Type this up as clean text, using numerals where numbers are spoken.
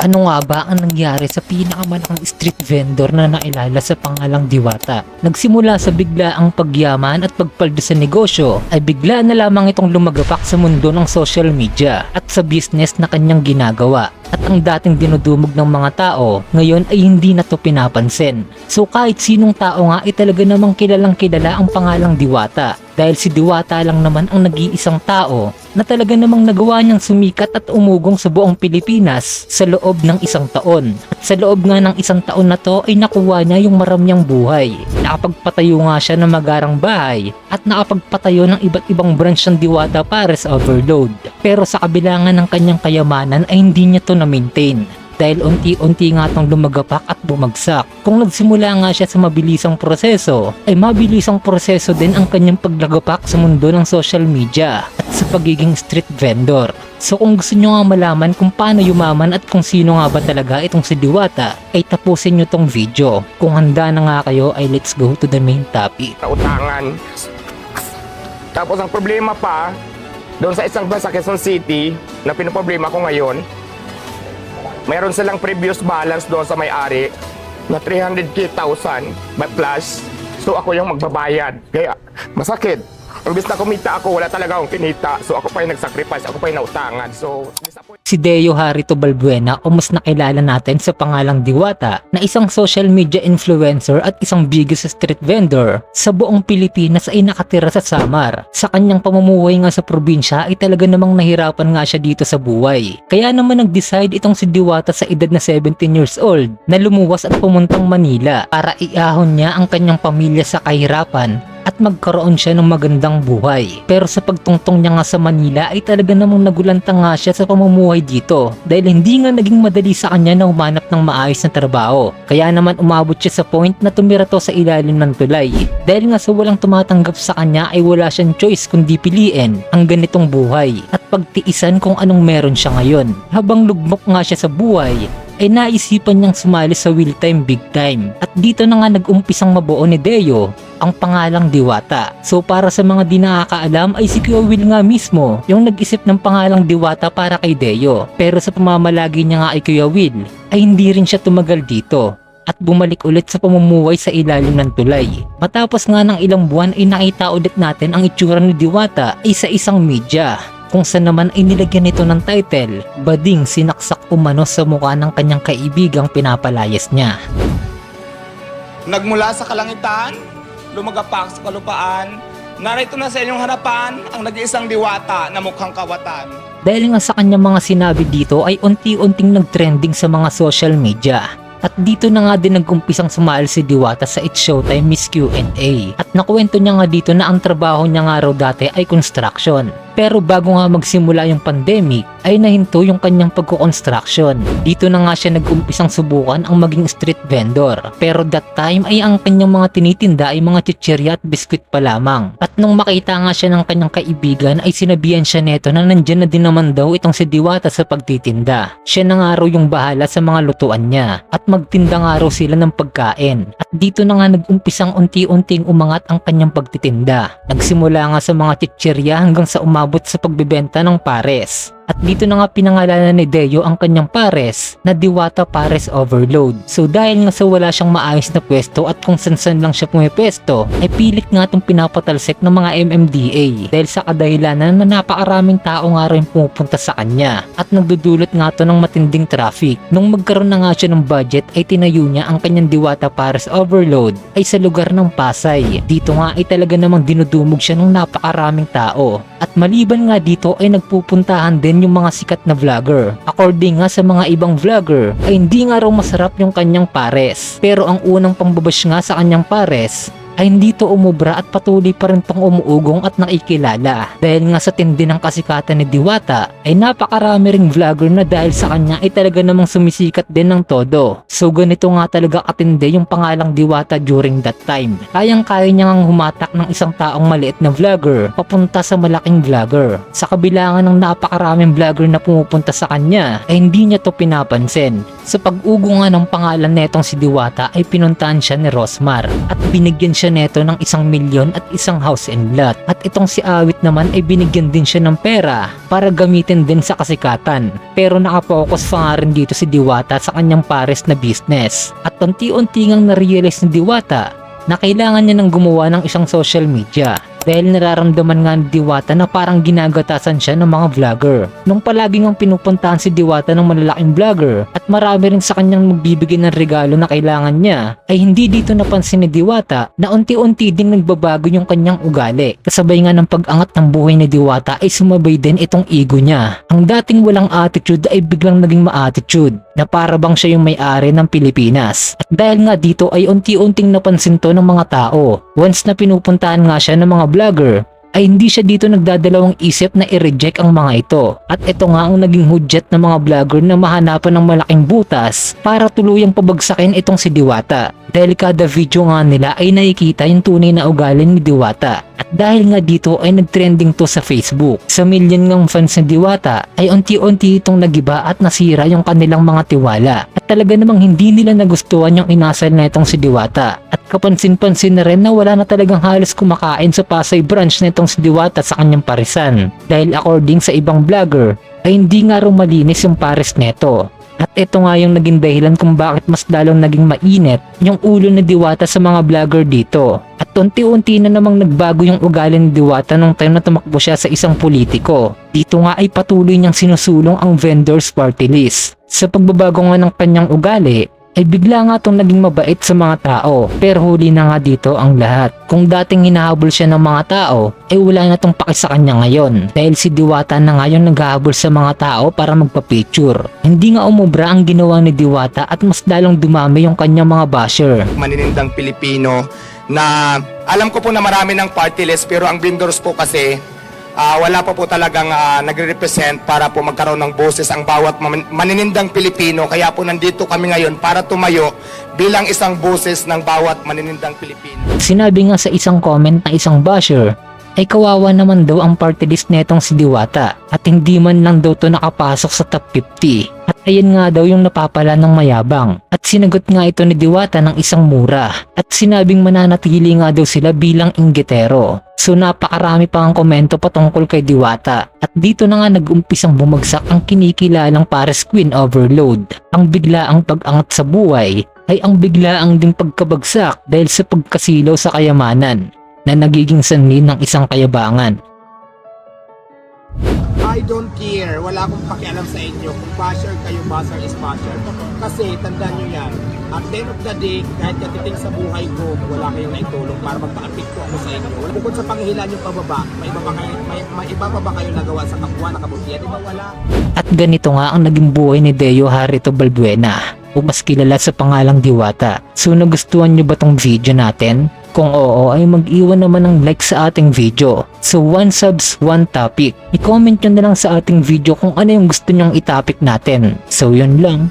Ano nga ba ang nangyari sa pinakamalaking street vendor na nailala sa pangalang Diwata? Nagsimula sa biglaang pagyaman at pagpaldo sa negosyo ay bigla na lamang itong lumagapak sa mundo ng social media at sa business na kanyang ginagawa. At ang dating dinudumog ng mga tao, ngayon ay hindi na to pinapansin. So kahit sinong tao nga ay talaga namang kilalang kilala ang pangalang Diwata. Dahil si Diwata lang naman ang nag-iisang tao na talaga namang nagawa niyang sumikat at umugong sa buong Pilipinas sa loob ng isang taon. At sa loob nga ng isang taon na to ay nakuha niya yung maramyang buhay. Nakapagpatayo nga siya ng magarang bahay at nakapagpatayo ng iba't ibang branch ng Diwata Pares Overload. Pero sa kabila nga ng kanyang kayamanan ay hindi niya to na-maintain. Dahil unti-unti nga itong lumagapak at bumagsak. Kung nagsimula nga siya sa mabilisang proseso, ay mabilisang proseso din ang kanyang paglagapak sa mundo ng social media at sa pagiging street vendor. So kung gusto nyo nga malaman kung paano yumaman at kung sino nga ba talaga itong si Diwata, ay tapusin nyo tong video. Kung handa na nga kayo ay let's go to the main topic. Utangan. Tapos ang problema pa, doon sa isang bansa, Quezon City, na pinoproblema ko ngayon, mayroon silang previous balance doon sa may-ari na 300,000 plus. So ako yung magbabayad. Kaya masakit. Imbis na kumita ako, wala talaga akong kinita. So ako pa yung nag-sacrifice, ako pa yung nautangan. So disappointed. Si Deo Harito Balbuena o mas nakilala natin sa pangalang Diwata na isang social media influencer at isang biggest street vendor sa buong Pilipinas ay nakatira sa Samar. Sa kanyang pamumuhay nga sa probinsya ay talaga namang nahirapan nga siya dito sa buhay. Kaya naman nag-decide itong si Diwata sa edad na 17 years old na lumuwas at pumuntang Manila para iahon niya ang kanyang pamilya sa kahirapan at magkaroon siya ng magandang buhay. Pero sa pagtungtong niya nga sa Manila ay talaga namang nagulanta nga siya sa pamumuhay dito dahil hindi nga naging madali sa kanya na humanap ng maayos na trabaho. Kaya naman umabot siya sa point na tumira to sa ilalim ng tulay. Dahil nga sa walang tumatanggap sa kanya ay wala siyang choice kundi piliin ang ganitong buhay at pagtiisan kung anong meron siya ngayon. Habang lugmok nga siya sa buhay, ay naisipan niyang sumali sa Will Time Big Time. At dito na nga nag-umpisang mabuo ni Deo ang pangalang Diwata. So para sa mga di nakakaalam ay si Kuya Will nga mismo yung nag-isip ng pangalang Diwata para kay Deo. Pero sa pamamalagi niya nga ay Kuya Will ay hindi rin siya tumagal dito at bumalik ulit sa pamumuhay sa ilalim ng tulay. Matapos nga ng ilang buwan ay nakita ulit natin ang itsura ni Diwata ay sa isang media, kung saan naman ay nilagyan nito ng title, Bading Sinaksak Umano sa mukha ng kanyang kaibigang pinapalayas niya. Nagmula sa kalangitan, lumagapak sa kalupaan, narito na sa inyong harapan ang nag-iisang Diwata na mukhang kawatan. Dahil nga sa kanyang mga sinabi dito ay unti-unting nag-trending sa mga social media. At dito na nga din nag-umpisang sumahal si Diwata sa It's Showtime Miss Q&A. At nakuwento niya nga dito na ang trabaho niya nga raw dati ay construction. Pero bago nga magsimula yung pandemic, ay nahinto yung kanyang pagko-construction. Dito na nga siya nag-umpisang subukan ang maging street vendor. Pero that time ay ang kanyang mga tinitinda ay mga chichirya at biskwit pa lamang. At nung makita nga siya ng kanyang kaibigan ay sinabihan siya neto na nandyan na din naman daw itong si Diwata sa pagtitinda. Siya na nga raw yung bahala sa mga lutuan niya. At magtinda nga raw sila ng pagkain. At dito na nga nag-umpisang unti-unting umangat ang kanyang pagtitinda. Nagsimula nga sa mga chichirya hanggang sa umabot sa pagbebenta ng pares. At dito na nga pinangalanan ni Deo ang kanyang pares na Diwata Pares Overload. So dahil nga sa wala siyang maayos na pwesto at kung san-san lang siya pumipwesto, ay pilit nga itong pinapatalsik ng mga MMDA dahil sa kadahilanan na napakaraming tao nga rin pumupunta sa kanya at nagdudulot nga ito ng matinding traffic. Nung magkaroon na nga siya ng budget ay tinayo niya ang kanyang Diwata Pares Overload ay sa lugar ng Pasay. Dito nga ay talaga namang dinudumog siya ng napakaraming tao. At maliban nga dito ay nagpupuntahan din yung mga sikat na vlogger. According nga sa mga ibang vlogger ay hindi nga raw masarap yung kanyang pares. Pero ang unang pambabash nga sa kanyang pares ay hindi to umubra at patuloy pa rin tong umuugong at nakikilala. Dahil nga sa tindi ng kasikatan ni Diwata ay napakarami ring vlogger na dahil sa kanya ay talaga namang sumisikat din ng todo. So ganito nga talaga katindi yung pangalang Diwata during that time. Kayang-kaya niya ngang humatak ng isang taong maliit na vlogger papunta sa malaking vlogger. Sa kabilangan ng napakaraming vlogger na pumupunta sa kanya ay hindi niya to pinapansin. Sa pag-ugo nga ng pangalan netong si Diwata ay pinuntahan siya ni Rosmar at binigyan siya neto ng 1 milyon at isang house and lot. At itong si Awit naman ay binigyan din siya ng pera para gamitin din sa kasikatan. Pero nakapokus pa nga rin dito si Diwata sa kanyang pares na business. At unti-unti ngang na-realize ni Diwata na kailangan niya ng gumawa ng isang social media. Dahil nararamdaman nga ni Diwata na parang ginagatasan siya ng mga vlogger. Nung palagi ngang pinupuntahan si Diwata ng malalaking vlogger at marami rin sa kanyang magbibigay ng regalo na kailangan niya, ay hindi dito napansin ni Diwata na unti-unti ding nagbabago yung kanyang ugali. Kasabay nga ng pag-angat ng buhay ni Diwata ay sumabay din itong ego niya. Ang dating walang attitude ay biglang naging ma-attitude na para bang siya yung may-ari ng Pilipinas. At dahil nga dito ay unti-unting napansin to ng mga tao. Once na pinupuntahan nga siya ng mga vlogger, ay hindi siya dito nagdadalawang isip na i-reject ang mga ito. At ito nga ang naging hudyat ng mga vlogger na mahanapan ng malaking butas para tuluyang pabagsakin itong si Diwata. Dahil kada video nga nila ay nakikita yung tunay na ugali ni Diwata. At dahil nga dito ay nagtrending to sa Facebook. Sa milyon ng fans ni Diwata ay unti-unti itong nagiba at nasira yung kanilang mga tiwala. At talaga namang hindi nila nagustuhan yung inasal na itong si Diwata. At kapansin-pansin na rin na wala na talagang halos kumakain sa Pasay branch na itong si Diwata sa kanyang parisan. Dahil according sa ibang vlogger ay hindi nga rin malinis yung pares neto. At ito nga yung naging dahilan kung bakit mas lalong naging mainit yung ulo ni Diwata sa mga vlogger dito. At unti-unti na namang nagbago yung ugali ni Diwata nung time na tumakbo siya sa isang politiko. Dito nga ay patuloy niyang sinusulong ang vendors party list. Sa pagbabago nga ng kanyang ugali, ay bigla nga itong naging mabait sa mga tao. Pero huli na nga dito ang lahat. Kung dating hinahabol siya ng mga tao, ay wala na itong paki sa kanya ngayon. Dahil si Diwata na ngayon naghahabol sa mga tao para magpa-picture. Hindi nga umubra ang ginawa ni Diwata at mas lalong dumami yung kanyang mga basher. Maninindang Pilipino na alam ko po na marami ng party list pero ang vendors po kasi wala pa po talagang nagre-represent para po magkaroon ng boses ang bawat maninindang Pilipino. Kaya po nandito kami ngayon para tumayo bilang isang boses ng bawat maninindang Pilipino. Sinabi nga sa isang comment na isang basher ay kawawa naman daw ang party list netong si Diwata at hindi man lang daw to nakapasok sa top 50. At ayan nga daw yung napapala ng mayabang. At sinagot nga ito ni Diwata ng isang mura. At sinabing mananatili nga daw sila bilang inggitero. So napakarami pa ang komento patungkol kay Diwata. At dito na nga nag-umpisang bumagsak ang kinikilalang Pares Queen Overload. Ang biglaang pag-angat sa buhay ay ang biglaang ding pagkabagsak dahil sa pagkasilaw sa kayamanan na nagiging sanhi ng isang kayabangan. I don't care. Wala akong pakialam sa inyo. Kung basher kayo, basher is basher. Kasi tandaan nyo yan. At the end of the day, kahit katiting sa buhay ko, wala kayong naitulong para magpa-apekto ako sa inyo. Wala bukod sa panghilan yung pababa, may iba pa ba kayo nagawa sa kapwa na kabutihan? Diba wala? At ganito nga ang naging buhay ni Deo Harito Balbuena o mas kilala sa pangalang Diwata. So nagustuhan nyo ba tong video natin? Kung oo ay mag-iwan naman ng like sa ating video. So 1 subs, 1 topic. I-comment nyo na lang sa ating video kung ano yung gusto nyong i-topic natin. So yun lang.